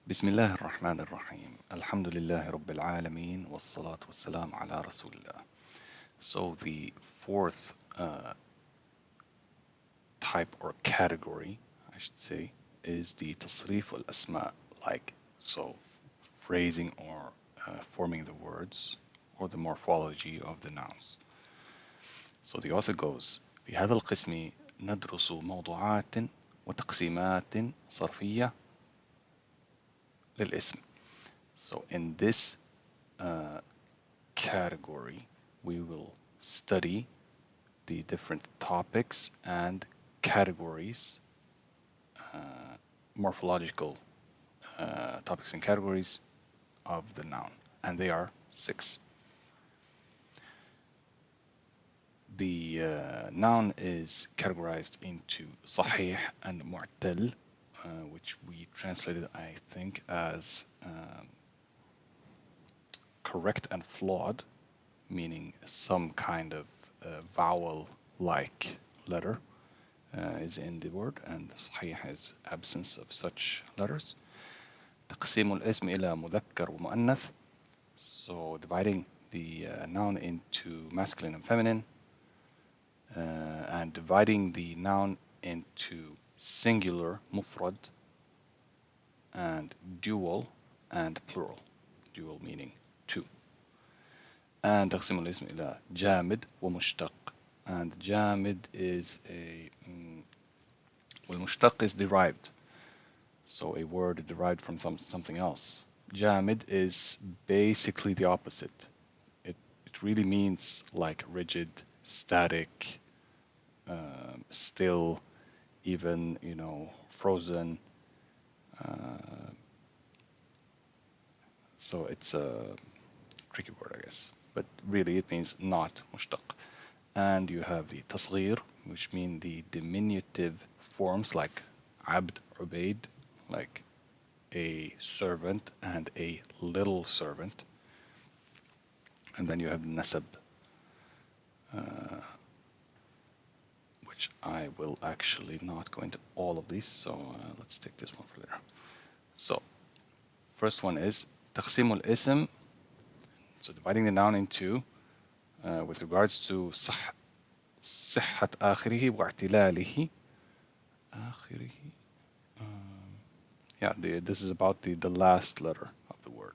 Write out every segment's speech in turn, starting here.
بسم الله الرحمن الرحيم الحمد لله رب العالمين والصلاة والسلام على رسول الله. So the fourth type or category, I should say, is the تصريف الأسماء, like so phrasing or forming the words or the morphology of the nouns. So the author goes: في هذا القسم ندرس موضوعات وتقسيمات صرفية للاسم. So in this category, we will study the different topics and categories, morphological topics and categories of the noun, and they are 6. The noun is categorized into صحيح and معتل, which we translated, I think, as correct and flawed, meaning some kind of vowel-like letter is in the word, and صحيح is absence of such letters. تقسيم الاسم إلى مذكر ومؤنث, so dividing the noun into masculine and feminine, and dividing the noun into singular مفرد and dual and plural. Dual meaning two. And تقسيم الاسم إلى جامد ومشتق, and جامد is والمشتق is derived, so a word derived from something else. جامد is basically the opposite. It really means like rigid, static, still, even, frozen. So it's a tricky word, I guess, but really it means not mushtaq. And you have the tasghir, which mean the diminutive forms like abd, ubaid, like a servant and a little servant. And then you have nasab, which I will actually not go into all of these, so let's take this one for later. So first one is تقسيم الاسم, so dividing the noun into with regards to صحة آخره واعتلاله. This is about the last letter of the word.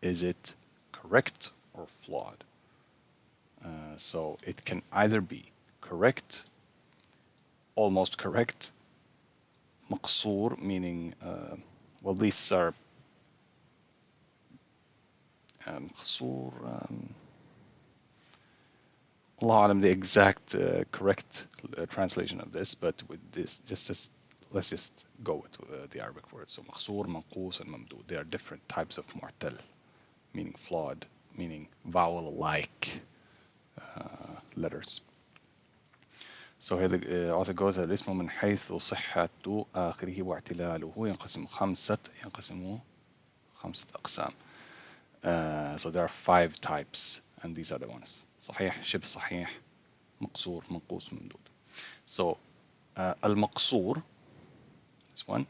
Is it correct or flawed? So it can either be correct, almost correct, مقصور, meaning, well, these are مقصور, Allah alam the exact correct translation of this, but with this, let's just go with the Arabic words. So مقصور, منقوص, and mamdud, they are different types of معتل, meaning flawed, meaning vowel-like letters. So here the author goes: الاسم من حيث صحة آخره واعتلاله ينقسم خمسة أقسام. So there are 5 types, and these are the ones: صحيح, شبه صحيح, مقصور, منقوص, ممدود. So المقصور, this one,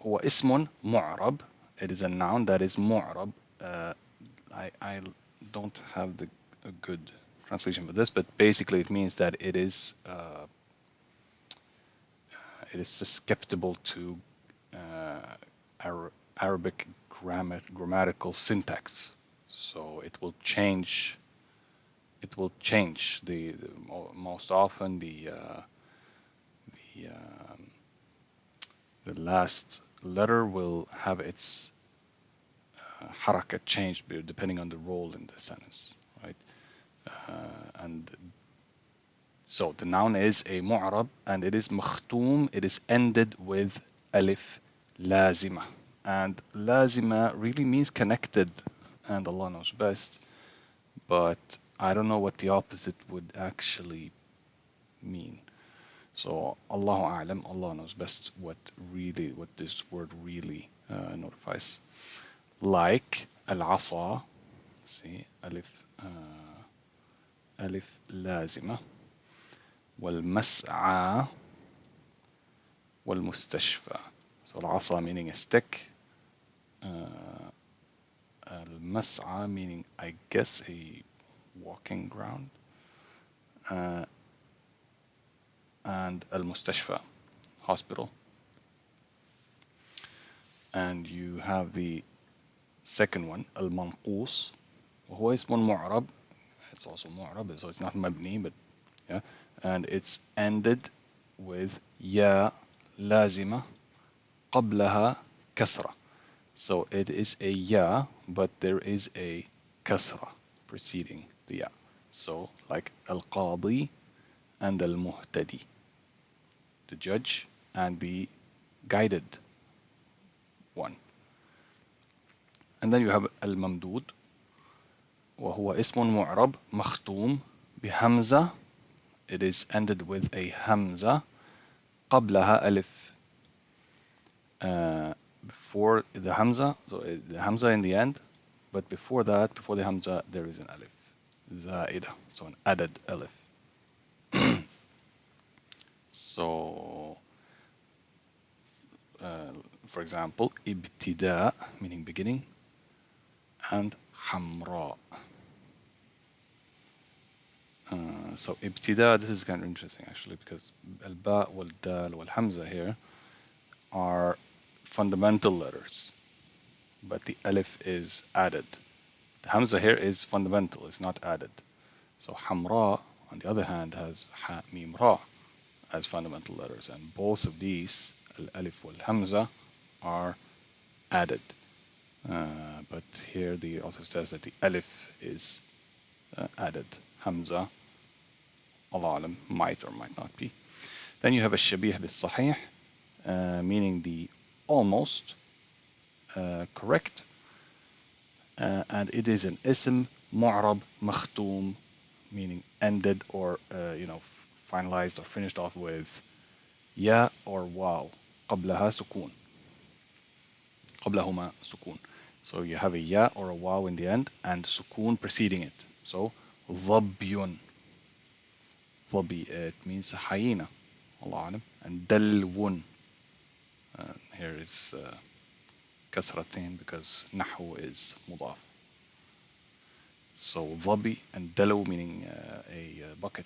هو اسم معرب. It is a noun that is معرب. I don't have a good translation for this, but basically it means that it is susceptible to Arabic grammatical syntax. So it will change. It will change the most often the last letter will have its haraka changed depending on the role in the sentence, right? And so the noun is a mu'rab, and it is makhtoom. It is ended with alif lazima, and lazima really means connected, and Allah knows best, but I don't know what the opposite would actually mean. So Allahu a'lam, Allah knows best what this word really notifies. Like al-asa, see, alif lazima, والمسعى, والمستشفى. So العصا meaning a stick. المسعى meaning I guess a walking ground. And المستشفى, hospital. And you have the second one, المنقوص, وهو اسم معرب. It's also معرب, so it's not مبني, but yeah. And it's ended with يا لازمة قبلها كسرة. So it is a ya, but there is a kasra preceding the ya. So like al-qadi and al-muhtadi, the judge and the guided one. And then you have al-mamdud, وهو اسم معرب مختوم بهمزة. It is ended with a hamza قبلها ألف. Before the hamza, so the hamza in the end, but before that, before the hamza, there is an alif, زائدة, so an added alif. So, for example, ابتداء meaning beginning, and حمراء. So ابتداء, this is kind of interesting actually, because الباء والدال والhamza here are fundamental letters, but the alif is added. The hamza here is fundamental, it's not added. So hamra, on the other hand, has ha, mim, ra as fundamental letters, and both of these, al-alif wal-hamza, are added. But here the author says that the alif is added. Hamza, Allah alam, might or might not be. Then you have a shabih bis-sahih, meaning the almost correct, and it is an ism mu'rab makhtoom, meaning ended or finalized or finished off with ya or waw قبلها سكون قبلهما سكون. So you have a ya or a waw in the end and sukun preceding it. So ضبي, ضبي, it means hyena, Allah alam. And dalwun, here is kasratin because nahu is mudaf. So ضبي and dalu meaning a bucket.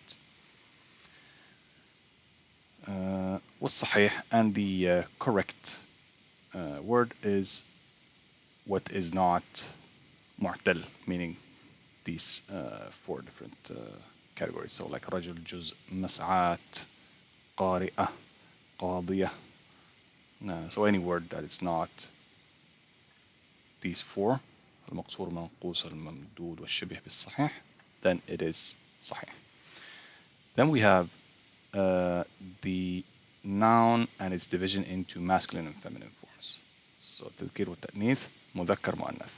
والصحيح, and the correct word is what is not mu'tal, meaning these four different categories. So like رجل, جزء, مسعات, قارئة, قاضية. So any word that is not these four, المقصور منقوص الممدود والشبه بالصحيح, then it is صحيح. Then we have the noun and its division into masculine and feminine forms. So التذكير والتأنيث, مذكر مؤنث.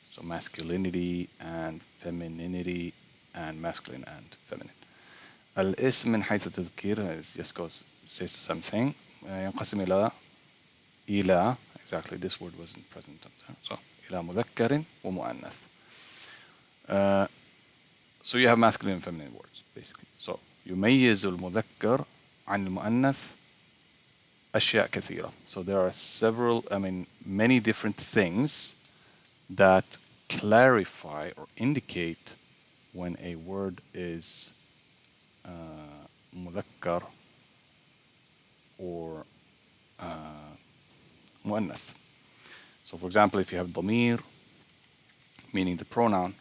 So masculinity and femininity and masculine and feminine. الاسم من حيث التذكير just goes says the same thing. ينقسم إلى exactly, this word wasn't present up there. So إلى مذكر ومؤنث. So you have masculine and feminine words basically. So يميز المذكر عن المؤنث أشياء كثيرة. So there are many different things that clarify or indicate when a word is مذكر or مؤنث. So for example, if you have ضمير, meaning the pronoun,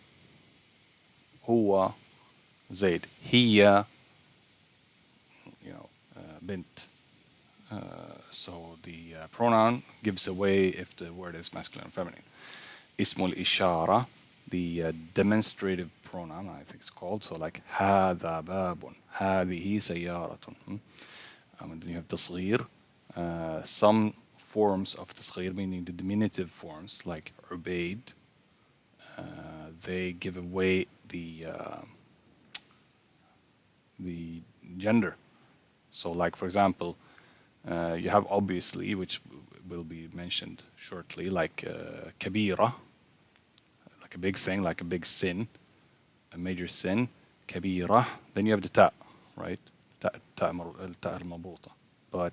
هو زيد, هي bint. So the pronoun gives away if the word is masculine or feminine. اسم الإشارة, the demonstrative pronoun, I think it's called. So like هذا باب, هذه سيارة. And then you have تصغير. Some forms of تصغير, meaning the diminutive forms, like عبيد, they give away the gender. So like for example, you have obviously, which will be mentioned shortly, like kabira, like a big thing, like a big sin, a major sin, kabira. Then you have the ta, right? Ta al-mabuta. But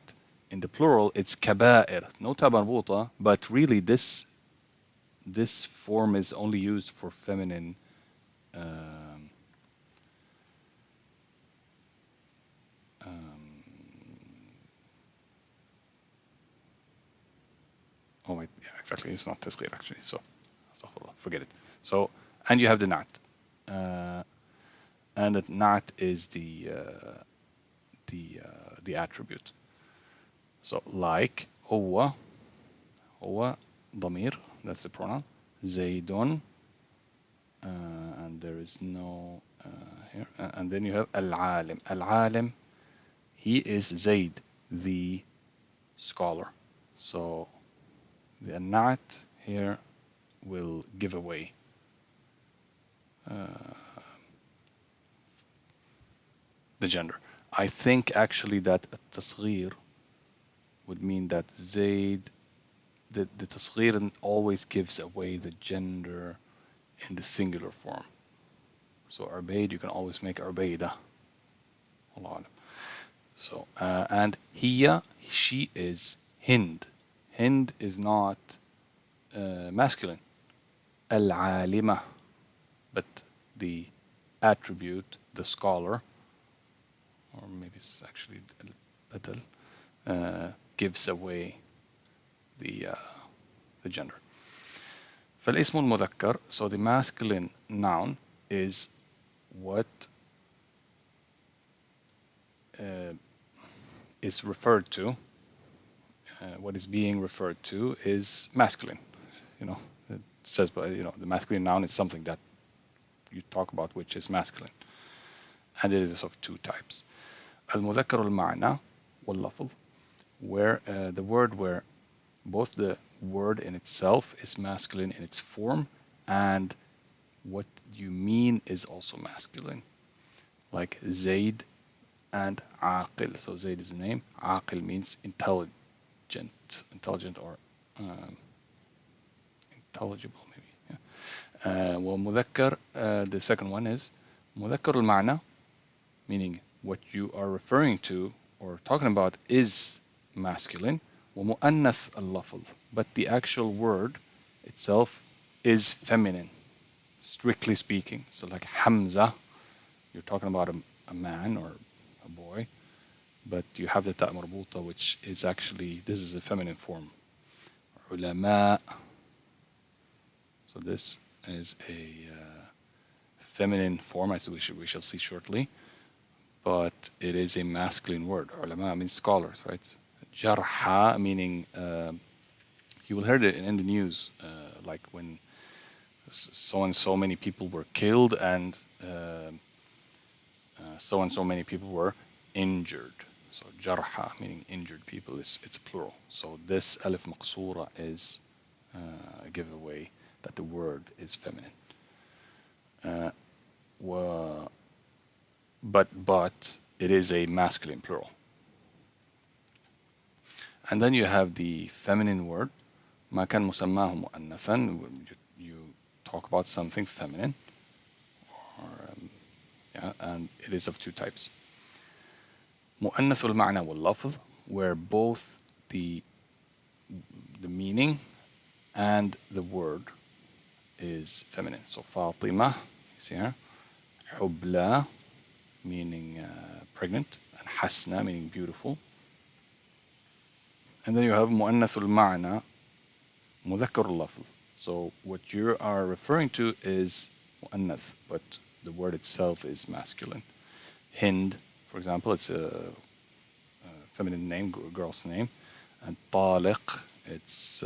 in the plural, it's kaba'ir, no ta marbuta, but really this form is only used for feminine. Um, um, oh wait, yeah, exactly. It's not tasghir actually. So, astaghfirullah, forget it. So, and you have the nat, and the nat is the attribute. So, like هو ضمير, that's the pronoun. زيد, and there is no here. And then you have al-alim. Al-alim, he is Zaid, the scholar. So the nat here will give away the gender. I think actually that التصغير would mean that Zaid, the tasghir always gives away the gender in the singular form. So Ubaid, you can always make Ubaida. Allah alam. So, and hiya, she is Hind. Hind is not masculine. Al-alima, but the attribute, the scholar, or maybe it's actually al-badal, gives away the gender. فالاسم المذكر, so the masculine noun is what is referred to, what is being referred to is masculine. It says, but the masculine noun is something that you talk about which is masculine, and it is of two types. المذكر المعنى واللفظ, where the word where both the word in itself is masculine in its form and what you mean is also masculine, like Zaid and Aqil. So Zaid is the name, Aqil means intelligent or intelligible maybe. Yeah. ومذكر, the second one is مذكر المعنى, meaning what you are referring to or talking about is masculine. ومؤنث اللفظ, but the actual word itself is feminine, strictly speaking. So like Hamza, you're talking about a man or a boy, but you have the ta' marbuta, which is actually, this is a feminine form. Ulama, so this is a feminine form, as we shall see shortly, but it is a masculine word. Ulama means scholars, right? Jarha, meaning you will hear it in the news, like when so and so many people were killed and so and so many people were injured. So jarha, meaning injured people, it's a plural. So this alif maqsura is a giveaway that the word is feminine. But it is a masculine plural. And then you have the feminine word, ما كان مسماه مؤنثا, you talk about something feminine, or, and it is of two types. مؤنث المعنى واللفظ, where both the meaning and the word is feminine. So Fatima, you see here, Hubla, meaning pregnant, and Hasna, meaning beautiful. And then you have مؤنث المعنى مذكر اللفظ. So what you are referring to is مؤنث, but the word itself is masculine. Hind, for example, it's a feminine name, girl's name, and طالق, it's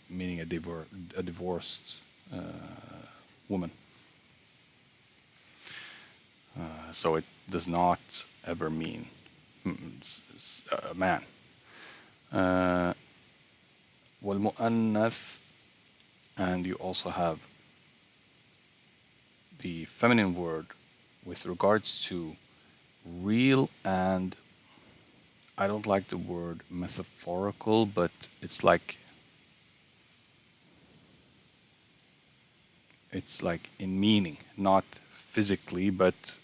meaning a divorced woman. So it does not ever mean a man. والمؤنث, and you also have the feminine word with regards to real and, I don't like the word metaphorical, but it's like in meaning, not physically, but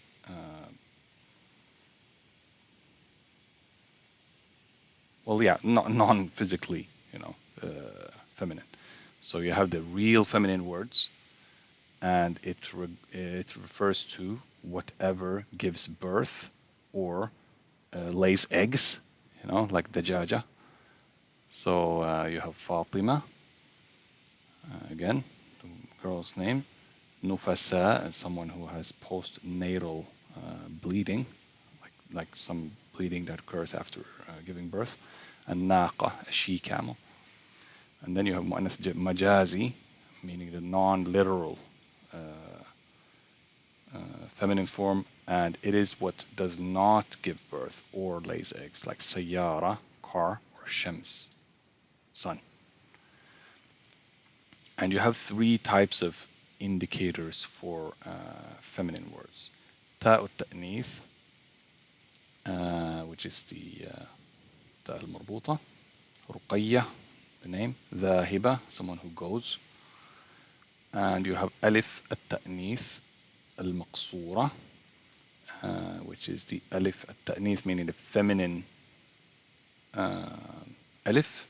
well, yeah, not non-physically, feminine. So you have the real feminine words, and it refers to whatever gives birth or lays eggs, like dajaja. So you have Fatima, again, the girl's name. Nufasa, someone who has postnatal bleeding, like some bleeding that occurs after giving birth. And Naqa, a she camel. And then you have Mu'annath Majazi, meaning the non-literal feminine form, and it is what does not give birth or lays eggs, like Sayyara, car, or Shams, sun. And you have three types of indicators for feminine words. Ta al-ta'nith, which is the ta al-marbuta. Ruqayya, the name. Dhahiba, someone who goes. And you have alif al-ta'nith al-maqsura, which is the alif al-ta'nith, meaning the feminine alif.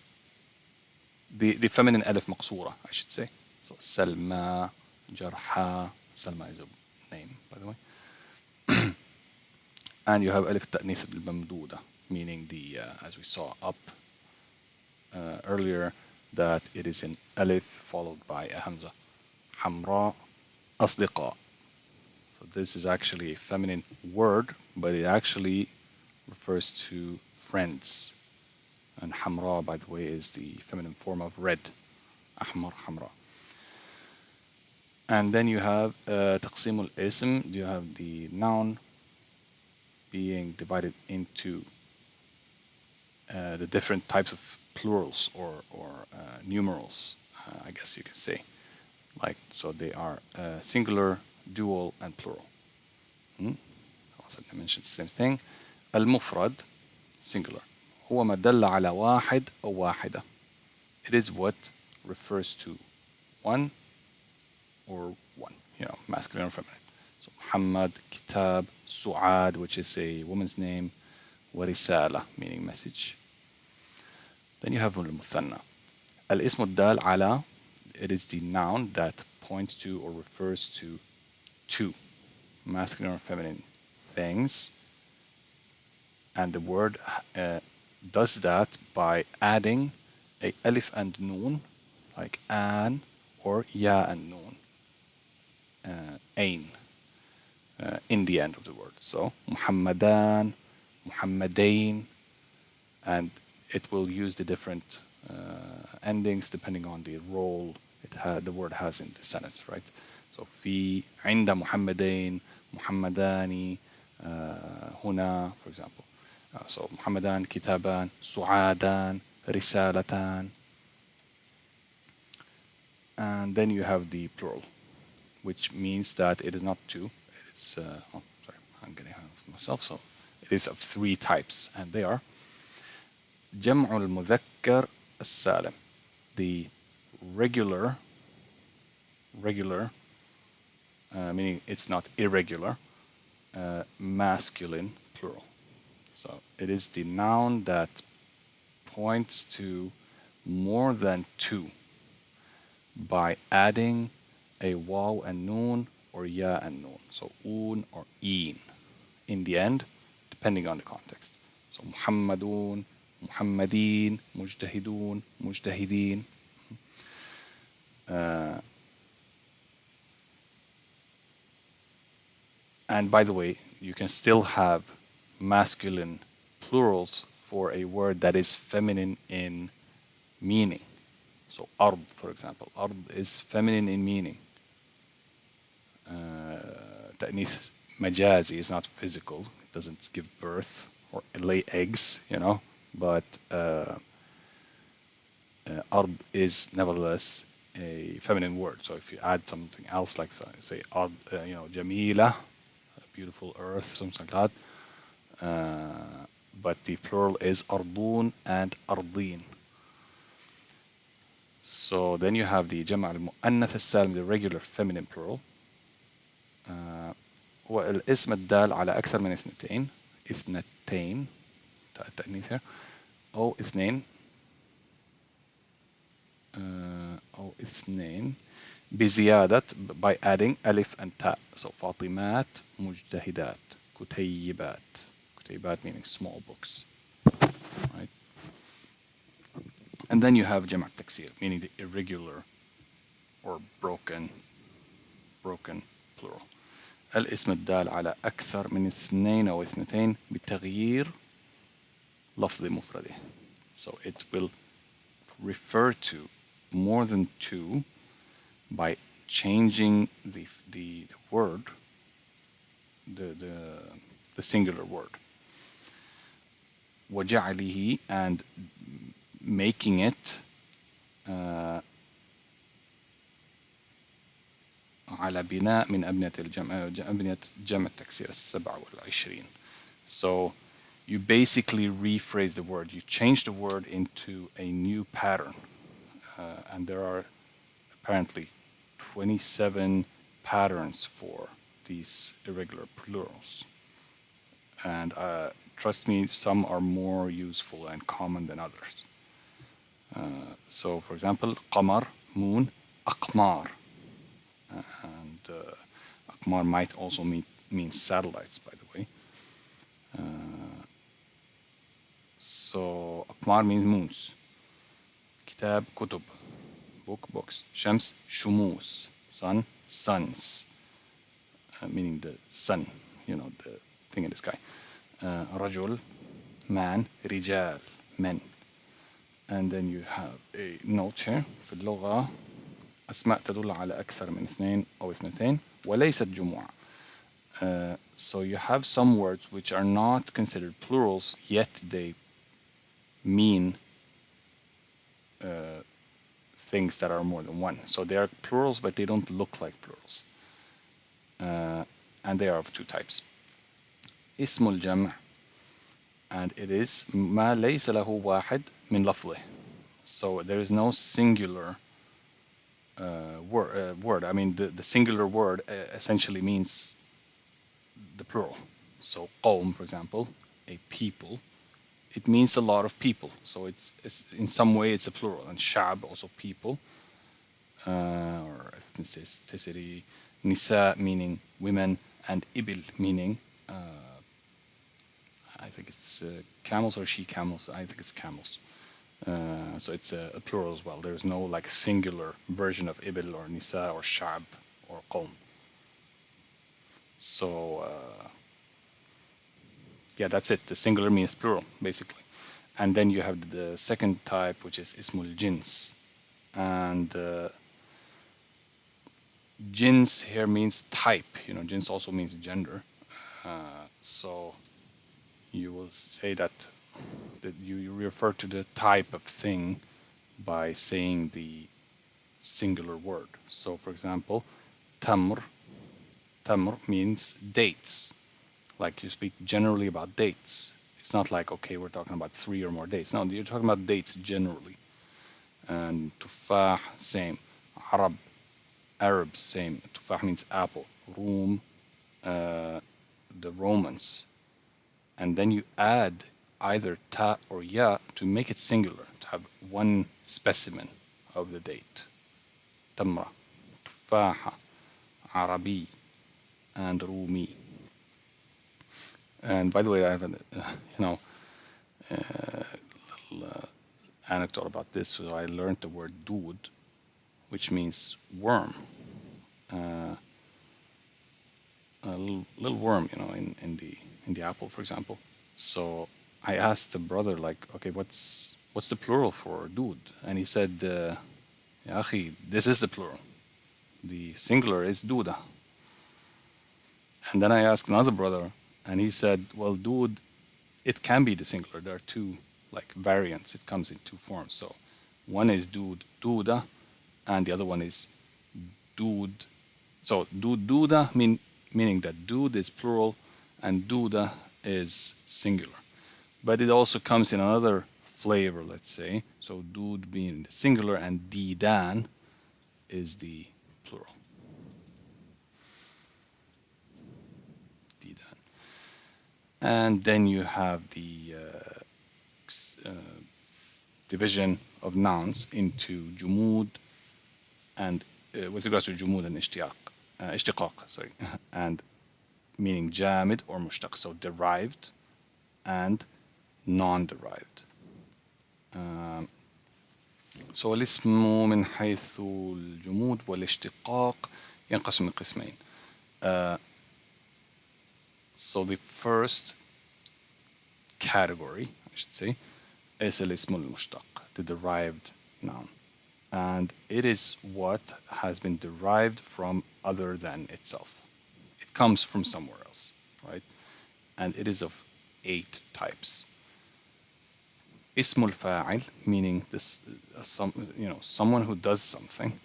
The feminine alif maqsura, I should say. So Salma, Jarha. Salma is a name, by the way. And you have alif ta'nith al-mamduda, meaning the, as we saw up earlier, that it is an alif followed by a hamza. Hamra, asdiqa. So this is actually a feminine word, but it actually refers to friends. And hamra, by the way, is the feminine form of red. Ahmar, hamra. And then you have taqsim al-ism. You have the noun being divided into the different types of plurals or numerals, I guess you can say. So they are singular, dual, and plural. Also, I mentioned the same thing. Al-mufrad, singular. هو ما دل على واحد أو واحدة. It is what refers to one or one, masculine or feminine. So Muhammad, Kitab, Su'ad, which is a woman's name, ورسالة, meaning message. Then you have al-muthanna. Al-ismu dal ala, it is the noun that points to or refers to two masculine or feminine things. And the word does that by adding a alif and noon, like an or ya and noon, ain, in the end of the word. So Muhammadan, Muhammadain, and it will use the different endings depending on the role the word has in the sentence, right? So في عند محمدين محمدان هنا, for example. So محمدان كتابان سعادان رسالتان. And then you have the plural, which means that it is not two. It's sorry, I'm getting ahead of myself. So it is of three types, and they are جمع المذكر السالم, the regular, meaning it's not irregular, masculine plural. So it is the noun that points to more than two by adding a waw and noon or ya and noon. So un or een in the end, depending on the context. So Muhammadun, Muhammadin, Mujtahidun, Mujtahidin. And by the way, you can still have masculine plurals for a word that is feminine in meaning. So ard, for example. Ard is feminine in meaning. Ta'nith majazi is not physical. It doesn't give birth or lay eggs, but ard is nevertheless a feminine word. So if you add something else, like say ard, jamila, beautiful earth, something like that. But the plural is ardun and ardin. So then you have the جمع المؤنث السالم, the regular feminine plural. والاسم الدال على أكثر من اثنتين, التأنيث here, أو اثنين أو اثنين بزيادة by adding ألف and تاء. So فاطمات مجتهدات كتيبات. كتيبات meaning small books, right? And then you have جمع التكسير meaning the irregular or broken plural. الاسم الدال على أكثر من اثنين أو اثنتين بتغيير لفظ مفرده. So it will refer to more than two by changing the word, the singular word. وجعله and making it على بناء من أبنية جمع التكسير 27. So you basically rephrase the word. You change the word into a new pattern. And there are apparently 27 patterns for these irregular plurals. And trust me, some are more useful and common than others. So for example, قمر, moon, أقمار. And أقمار might also mean satellites, by the way. So أقمار means moons. كتاب, كتب, book, books. شمس, شموس. Sun, suns. Meaning the sun, you know, the thing in the sky. رجل, man, رجال, men. And then you have a note here. في اللغة أسماء تدل على أكثر من اثنين أو اثنتين وليست جموع. So you have some words which are not considered plurals, yet they mean things that are more than one. So they are plurals, but they don't look like plurals. And they are of two types. اسم الجمع, and it is ما ليس له واحد من لفظه. So there is no singular word. I mean, the singular word essentially means the plural. So قوم, for example, a people, it means a lot of people. So it's in some way it's a plural. And شعب, also people, or ethnicity. Nisa meaning women, and ibil meaning I think it's camels or she camels. I think it's camels. So it's a plural as well. There's no like singular version of ibil or nisa or shab or qawm. So yeah, that's it. The singular means plural, basically. And then you have the second type, which is ismul jins. And jins here means type. You know, jins also means gender. So you will say that you refer to the type of thing by saying the singular word. So for example, tamr means dates. Like you speak generally about dates. It's not like, okay, we're talking about 3 or more dates. No, you're talking about dates generally. And tufah, same. Arabs, same. Tufah means apple. Rum, the Romans. And then you add either ta or ya to make it singular, to have one specimen of the date. Tamra, tufaha, Arabi, and Rumi. And by the way, I have a little anecdote about this. So I learned the word dud, which means worm. A little worm, you know, in the apple, for example. So I asked the brother, like, okay, what's the plural for dud? And he said, Ya akhi, this is the plural. The singular is duda. And then I asked another brother, and he said, well, dud, it can be the singular. There are two like variants. It comes in two forms. So one is dud, duda, and the other one is dud. So dud, duda meaning that dud is plural and duda is singular. But it also comes in another flavor, let's say. So dud being the singular and didan is the plural. Didan. And then you have the division of nouns into جمود and with regards to جمود and اشتقاق, sorry, and meaning جامد or مشتق, so derived and non-derived. So الاسم من حيث الجمود والاشتقاق ينقسم من قسمين. So the first category, I should say, is الاسم المشتق, the derived noun. And it is what has been derived from other than itself. It comes from somewhere else, right? And it is of 8 types. اسم الفاعل, meaning this, someone who does something.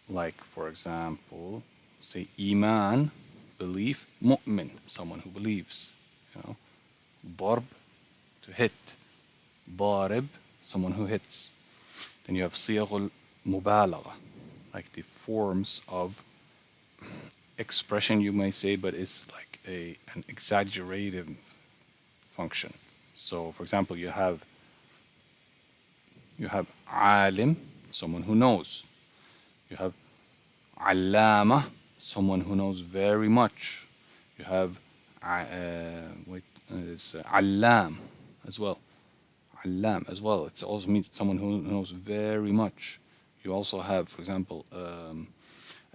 Like, for example, say إيمان, belief, مؤمن, someone who believes, ضرب, to hit, ضارب, someone who hits. Then you have صيغ المبالغة, like the forms of expression, you may say, but it's like an exaggerative function. So, for example, you have عالم, someone who knows. You have علامة, someone who knows very much. You have علام as well. علام as well. It also means someone who knows very much. You also have, for example,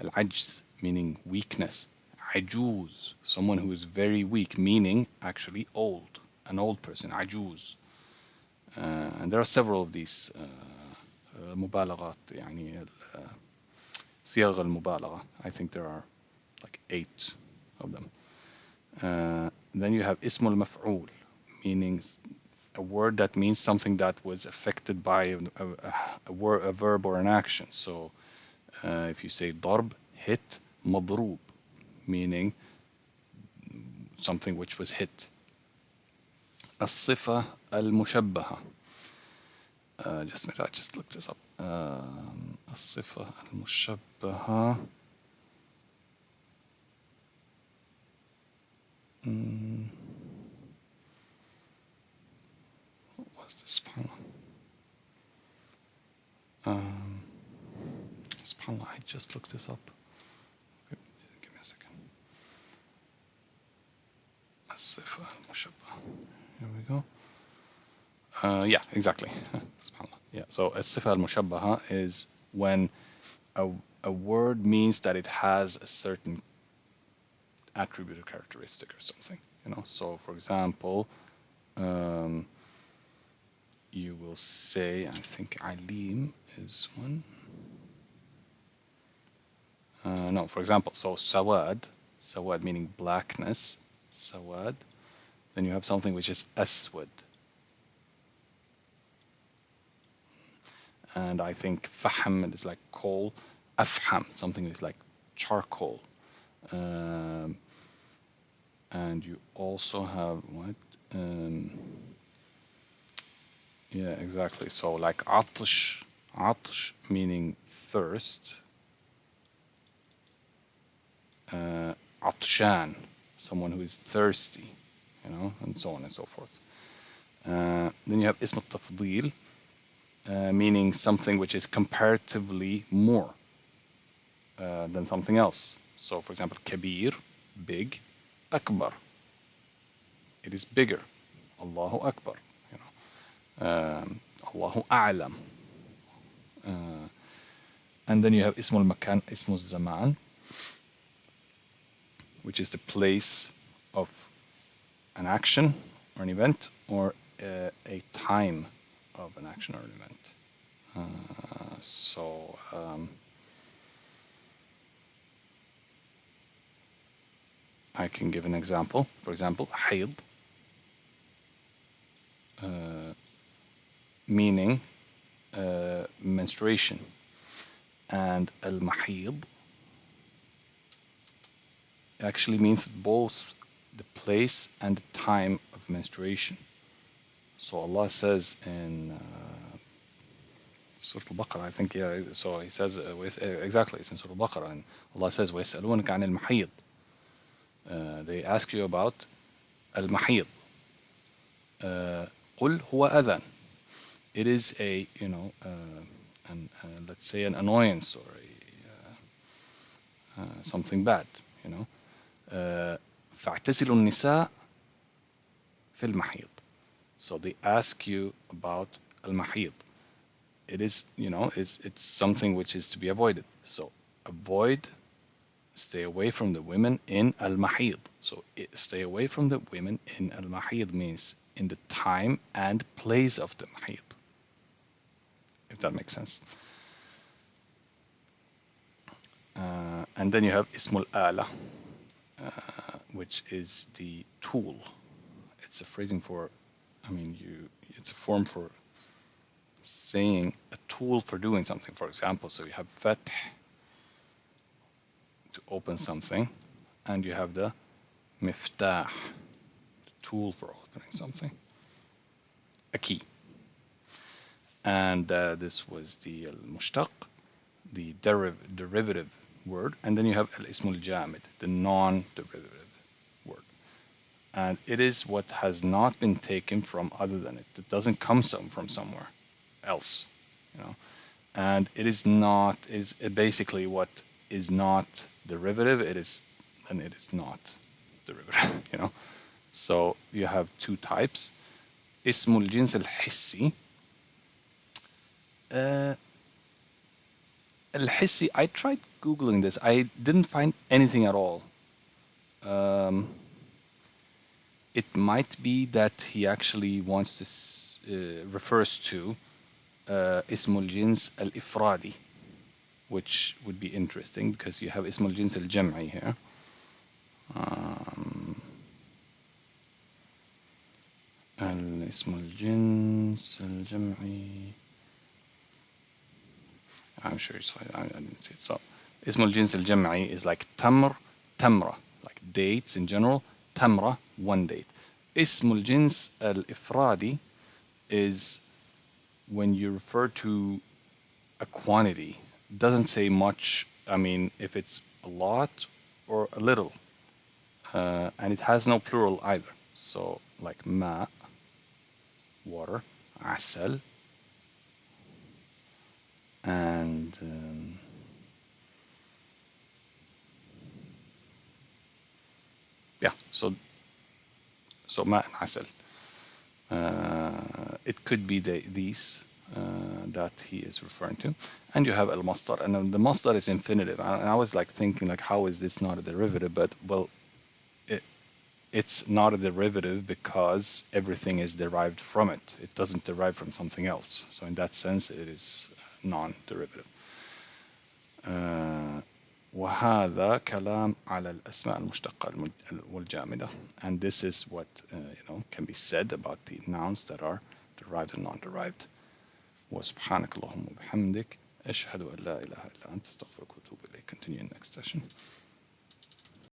العجز, meaning weakness. عجوز, someone who is very weak, meaning actually old, an old person. عجوز. And there are several of these مبالغات, يعني صيغ المبالغة. I think there are like 8 of them. Then you have اسم المفعول, meaning a word that means something that was affected by a verb or an action. So if you say ضرب, hit, مضروب, meaning something which was hit. الصفة المشبهة. I just looked this up. الصفة المشبهة. What was this? SubhanAllah, I just looked this up. Give me a second. الصفة المشبهة. Here we go. Yeah, exactly. SubhanAllah. Yeah. So الصفة المشبهة is when a word means that it has a certain attribute or characteristic or something. So for example, you will say, I think alim is one. No, for example, so sawad meaning blackness, sawad. Then you have something which is aswad. And I think fahm is like coal, afham, something is like charcoal. And you also have what? Yeah, exactly. So like atsh meaning thirst. Atshan, someone who is thirsty, and so on and so forth. Then you have ism al-tafdil, meaning something which is comparatively more than something else. So, for example, kabir, big, akbar, it is bigger. Allahu Akbar, Allahu A'lam. And then you have ism al-makan, ism al-zaman, which is the place of an action or an event, or a time of an action or an event. I can give an example. For example, hayd, meaning menstruation, and al-mahid actually means both the place and the time of menstruation. So Allah says in Surah Al-Baqarah, I think, yeah, so He says, exactly, it's in Surah Al-Baqarah, and Allah says, وَيَسْأَلُونَكَ عَنِ الْمَحِيضِ. They ask you about al-mahid. قُلْ هُوَ أَذَنٌ. it is a, let's say an annoyance or something bad, you know. فاعتزلوا النساء في المحيض. So they ask you about al-mahid. It is, it's something which is to be avoided. So avoid, stay away from the women in al-mahid. So stay away from the women in al-mahid means in the time and place of the mahid, if that makes sense. And then you have ismul ala, which is the tool. It's a phrasing for, it's a form for saying a tool for doing something. For example, so you have fath to open something, and you have the miftah, the tool for opening something, a key. And this was the al-mushtaq, the derivative word, and then you have al-ismul jamid, the non-derivative word. And it is what has not been taken from other than it. It doesn't come from somewhere else, And it is not, is basically what is not derivative, it is not derivative, So you have two types. Ismul jins al-hissi. Al-hissi, I tried Googling this. I didn't find anything at all. It might be that he actually wants to, refers to Ismul Jins al-Ifradi, which would be interesting because you have Ismul Jins al-Jam'i here. Ismul Jins al-Jam'i. I'm sure I didn't see it. So Ismul Jins al-Jam'i is like tamr, tamra, like dates in general. Tamra, one date. Ismul Jins al-Ifradi is when you refer to a quantity. It doesn't say much. If it's a lot or a little. And it has no plural either. So like ma, water, asal, and so ma and asal. It could be these that he is referring to. And you have al-masdar, and the masdar is infinitive. And I was like thinking, like, how is this not a derivative? But well, it's not a derivative because everything is derived from it. It doesn't derive from something else. So in that sense, it is non-derivative. وهذا كلام على الأسماء المشتقة والجامدة. And this is what can be said about the nouns that are derived and non-derived. وسبحانك اللهم وبحمدك أشهد أن لا إله إلا أنت أستغفرك وأتوب إليك. Continue in next session.